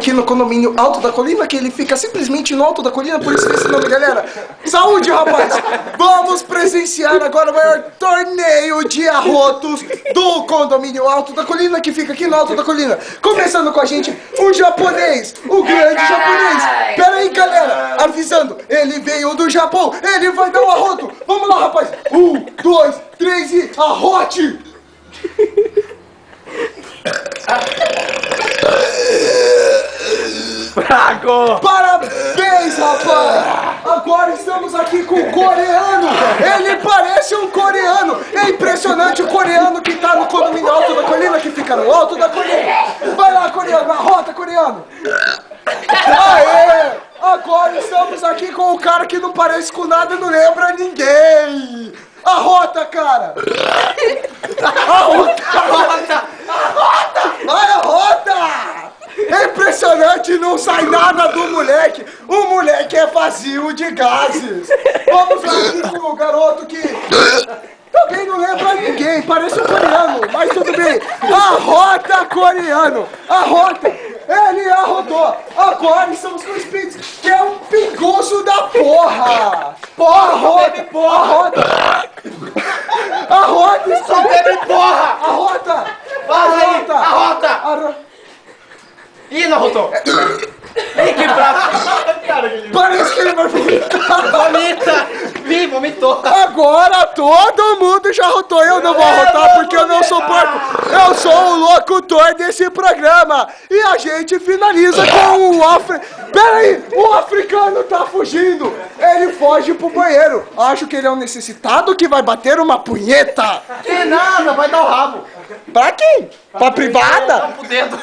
aqui no condomínio Alto da Colina, que ele fica simplesmente no Alto da Colina, por isso que esse nome, galera. Saúde, rapaz! Vamos presenciar agora o maior torneio de arrotos do condomínio Alto da Colina, que fica aqui no Alto da Colina. Começando com a gente, o japonês, o grande japonês. Pera aí, galera, avisando, ele veio do Japão, ele vai dar um arroto. Vamos lá, rapaz. 1, 2, 3 e arrote! Fraco! Parabéns, rapaz! Agora estamos aqui com o coreano! Ele parece um coreano! É impressionante o coreano que tá no condomínio Alto da Colina, que fica no Alto da Colina! Vai lá, coreano! Arrota, coreano! Aê! Agora estamos aqui com o cara que não parece com nada e não lembra ninguém! Arrota, cara! Arrota! Arrota! Arrota! Vai, arrota! É impressionante, não sai nada do moleque! O moleque é vazio de gases! Vamos lá aqui com o garoto que também não lembra ninguém, parece um coreano, mas tudo bem! Arrota, coreano! Arrota! Ele arrotou! Agora estamos com o Spitz, que é um pingoso da porra! Porra, arrota! Arrota! Arrota! Só bebe porra! Arrota! Fala aí! Arrota! Ih, não arrotou! Ih, que prato! Parece que ele vai vomitar! Vomita! Ih, vomitou! Agora todo mundo já arrotou, eu não vou arrotar porque eu não sou porco! Eu sou o locutor desse programa! E a gente finaliza com o Pera aí, o africano tá fugindo! Ele foge pro banheiro! Acho que ele é um necessitado que vai bater uma punheta! Que nada, vai dar o rabo! Pra quem? Pra privada? Pro dedo!